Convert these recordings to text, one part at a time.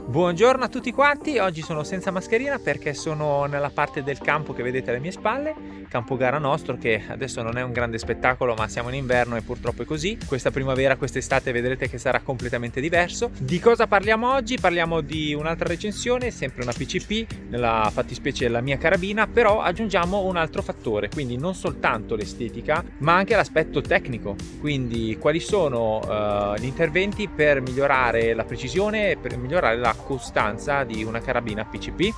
Buongiorno a tutti quanti, oggi sono senza mascherina perché sono nella parte del campo che vedete alle mie spalle, campo gara nostro, che adesso non è un grande spettacolo, ma siamo in inverno e purtroppo è così. Questa primavera, quest'estate vedrete che sarà completamente diverso. Di cosa parliamo oggi? Parliamo di un'altra recensione, sempre una PCP, nella fattispecie la mia carabina, però aggiungiamo un altro fattore, quindi non soltanto l'estetica ma anche l'aspetto tecnico, quindi quali sono gli interventi per migliorare la precisione e per migliorare la costanza di una carabina PCP.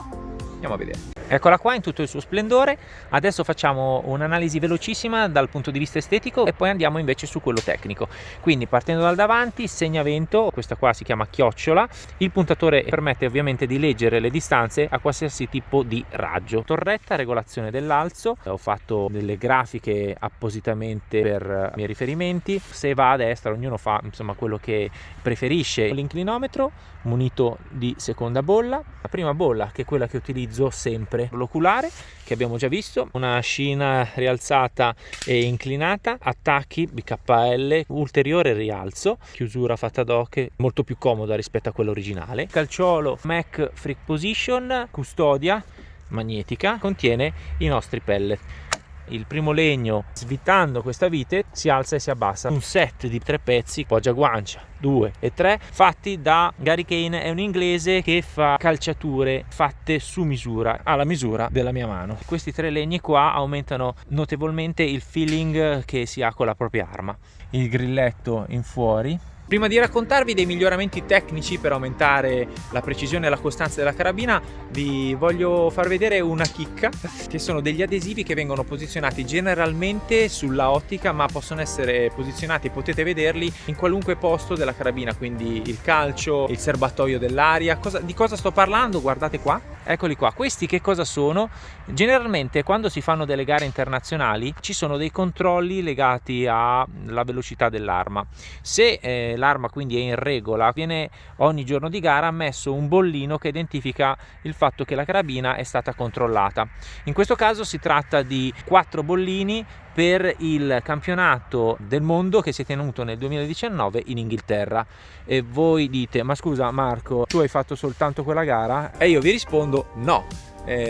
Andiamo a vedere. Eccola qua in tutto il suo splendore. Adesso facciamo un'analisi velocissima dal punto di vista estetico e poi andiamo invece su quello tecnico. Quindi partendo dal davanti, segnavento, questa qua si chiama chiocciola. Il puntatore permette ovviamente di leggere le distanze a qualsiasi tipo di raggio. Torretta, regolazione dell'alzo. Ho fatto delle grafiche appositamente per i miei riferimenti. Se va a destra, ognuno fa insomma quello che preferisce. L'inclinometro munito di seconda bolla. La prima bolla, che è quella che utilizzo sempre, l'oculare, che abbiamo già visto, una scina rialzata e inclinata, attacchi BKL, ulteriore rialzo, chiusura fatta ad hoc molto più comoda rispetto a quella originale, calciolo Mac Freak Position, custodia magnetica, contiene i nostri pellet. Il primo legno, svitando questa vite, si alza e si abbassa. Un set di 3 pezzi, poggia guancia 2 e 3, fatti da Gary Kane. È un inglese che fa calciature fatte su misura, alla misura della mia mano. Questi 3 legni qua aumentano notevolmente il feeling che si ha con la propria arma. Il grilletto in fuori. Prima di raccontarvi dei miglioramenti tecnici per aumentare la precisione e la costanza della carabina, vi voglio far vedere una chicca, che sono degli adesivi che vengono posizionati generalmente sulla ottica, ma possono essere posizionati, potete vederli in qualunque posto della carabina, quindi il calcio, il serbatoio dell'aria. Di cosa sto parlando? Guardate qua, eccoli qua. Questi che cosa sono? Generalmente quando si fanno delle gare internazionali ci sono dei controlli legati alla velocità dell'arma. Se l'arma quindi è in regola, viene ogni giorno di gara messo un bollino che identifica il fatto che la carabina è stata controllata. In questo caso si tratta di 4 bollini per il campionato del mondo che si è tenuto nel 2019 in Inghilterra. E voi dite: ma scusa Marco, tu hai fatto soltanto quella gara? E io vi rispondo: no.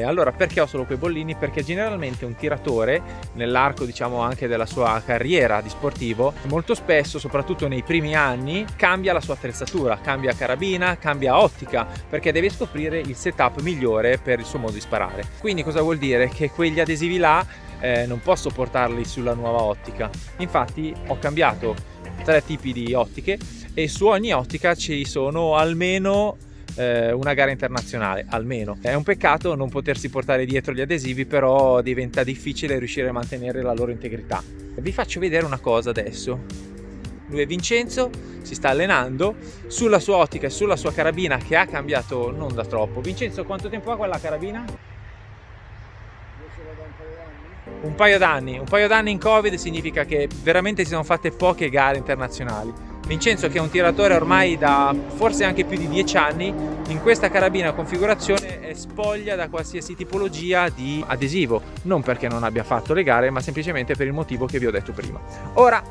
Allora, perché ho solo quei bollini? Perché generalmente un tiratore, nell'arco diciamo anche della sua carriera di sportivo, molto spesso, soprattutto nei primi anni, cambia la sua attrezzatura, cambia carabina, cambia ottica, perché deve scoprire il setup migliore per il suo modo di sparare. Quindi cosa vuol dire? Che quegli adesivi là non posso portarli sulla nuova ottica. Infatti ho cambiato 3 tipi di ottiche e su ogni ottica ci sono almeno una gara internazionale, almeno. È un peccato non potersi portare dietro gli adesivi, però diventa difficile riuscire a mantenere la loro integrità. Vi faccio vedere una cosa adesso. Lui è Vincenzo, si sta allenando sulla sua ottica e sulla sua carabina, che ha cambiato non da troppo. Vincenzo, quanto tempo ha quella carabina? Un paio d'anni in Covid significa che veramente si sono fatte poche gare internazionali. Vincenzo, che è un tiratore ormai da forse anche più di 10 anni, in questa carabina configurazione è spoglia da qualsiasi tipologia di adesivo, non perché non abbia fatto le gare, ma semplicemente per il motivo che vi ho detto prima. Ora,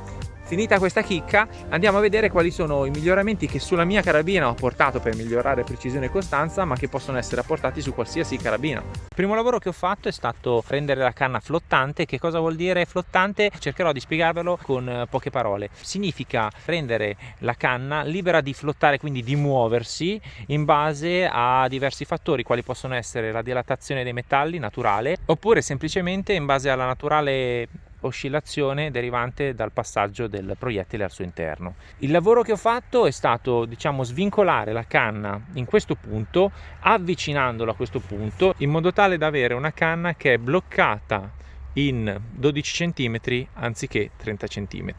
finita questa chicca, andiamo a vedere quali sono i miglioramenti che sulla mia carabina ho apportato per migliorare precisione e costanza, ma che possono essere apportati su qualsiasi carabina. Il primo lavoro che ho fatto è stato rendere la canna flottante. Che cosa vuol dire flottante? Cercherò di spiegarvelo con poche parole. Significa rendere la canna libera di flottare, quindi di muoversi in base a diversi fattori, quali possono essere la dilatazione dei metalli naturale, oppure semplicemente in base alla naturale oscillazione derivante dal passaggio del proiettile al suo interno. Il lavoro che ho fatto è stato, diciamo, svincolare la canna in questo punto, avvicinandola a questo punto, in modo tale da avere una canna che è bloccata in 12 cm anziché 30 cm.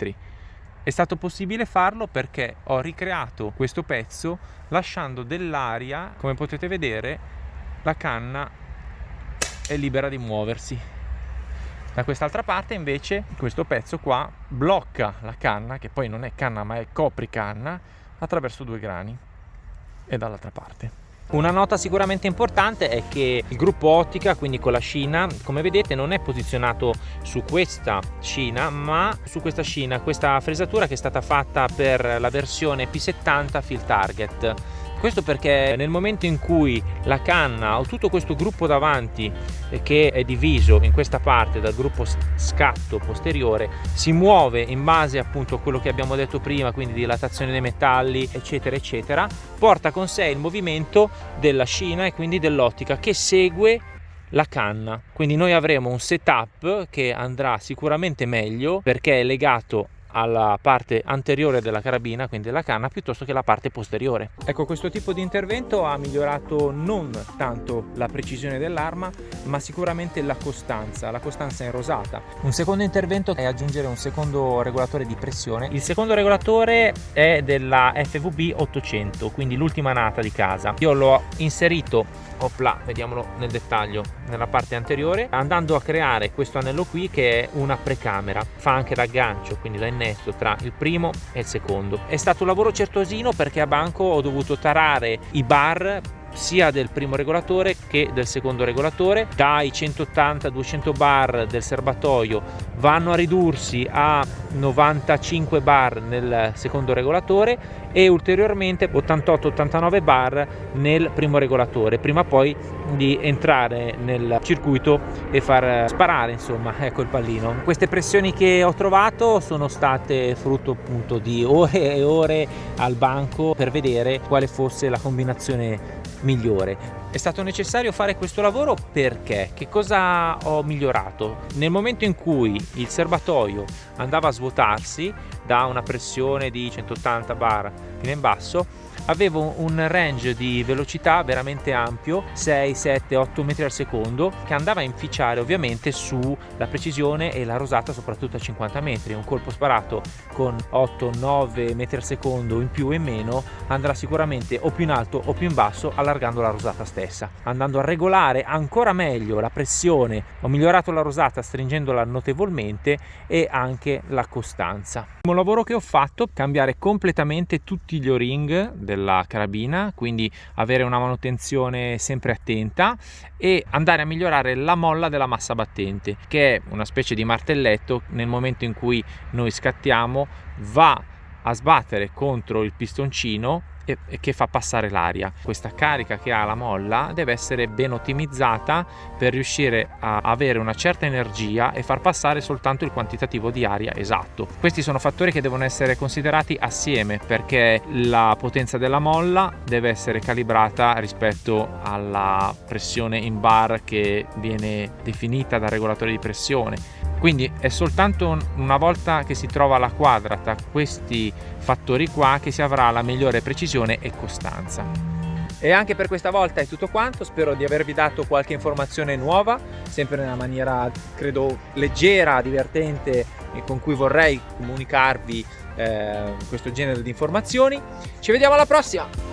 È stato possibile farlo perché ho ricreato questo pezzo lasciando dell'aria. Come potete vedere, la canna è libera di muoversi. Da quest'altra parte invece questo pezzo qua blocca la canna, che poi non è canna ma è copricanna, attraverso 2 grani, e dall'altra parte. Una nota sicuramente importante è che il gruppo ottica, quindi con la scina, come vedete non è posizionato su questa scina, ma su questa scina, questa fresatura che è stata fatta per la versione P70 Field Target, Questo perché nel momento in cui la canna o tutto questo gruppo davanti, che è diviso in questa parte dal gruppo scatto posteriore, si muove in base appunto a quello che abbiamo detto prima, quindi dilatazione dei metalli eccetera eccetera, porta con sé il movimento della scina e quindi dell'ottica che segue la canna. Quindi noi avremo un setup che andrà sicuramente meglio perché è legato alla parte anteriore della carabina, quindi della canna, piuttosto che la parte posteriore. Ecco, questo tipo di intervento ha migliorato non tanto la precisione dell'arma, ma sicuramente la costanza in rosata. Un secondo intervento è aggiungere un secondo regolatore di pressione. Il secondo regolatore è della FVB 800, quindi l'ultima nata di casa. Io l'ho inserito, opla, vediamolo nel dettaglio, nella parte anteriore, andando a creare questo anello qui che è una precamera, fa anche l'aggancio, quindi l'innesto tra il primo e il secondo. È stato un lavoro certosino perché a banco ho dovuto tarare i bar sia del primo regolatore che del secondo regolatore. Dai 180-200 bar del serbatoio vanno a ridursi a 95 bar nel secondo regolatore e ulteriormente 88-89 bar nel primo regolatore, prima poi di entrare nel circuito e far sparare, insomma, ecco il pallino. Queste pressioni che ho trovato sono state frutto appunto di ore e ore al banco per vedere quale fosse la combinazione migliore. È stato necessario fare questo lavoro perché che cosa ho migliorato? Nel momento in cui il serbatoio andava a svuotarsi da una pressione di 180 bar fino in basso, avevo un range di velocità veramente ampio, 6, 7, 8 metri al secondo, che andava a inficiare ovviamente sulla precisione e la rosata, soprattutto a 50 metri. Un colpo sparato con 8, 9 metri al secondo in più e in meno andrà sicuramente o più in alto o più in basso, allargando la rosata stessa. Andando a regolare ancora meglio la pressione, ho migliorato la rosata stringendola notevolmente e anche la costanza. Il lavoro che ho fatto, cambiare completamente tutti gli o-ring della carabina, quindi avere una manutenzione sempre attenta e andare a migliorare la molla della massa battente, che è una specie di martelletto. Nel momento in cui noi scattiamo va a sbattere contro il pistoncino che fa passare l'aria. Questa carica che ha la molla deve essere ben ottimizzata per riuscire a avere una certa energia e far passare soltanto il quantitativo di aria esatto. Questi sono fattori che devono essere considerati assieme, perché la potenza della molla deve essere calibrata rispetto alla pressione in bar che viene definita dal regolatore di pressione. Quindi è soltanto una volta che si trova la quadra tra questi fattori qua che si avrà la migliore precisione e costanza. E anche per questa volta è tutto quanto, spero di avervi dato qualche informazione nuova, sempre nella maniera credo leggera, divertente e con cui vorrei comunicarvi questo genere di informazioni. Ci vediamo alla prossima!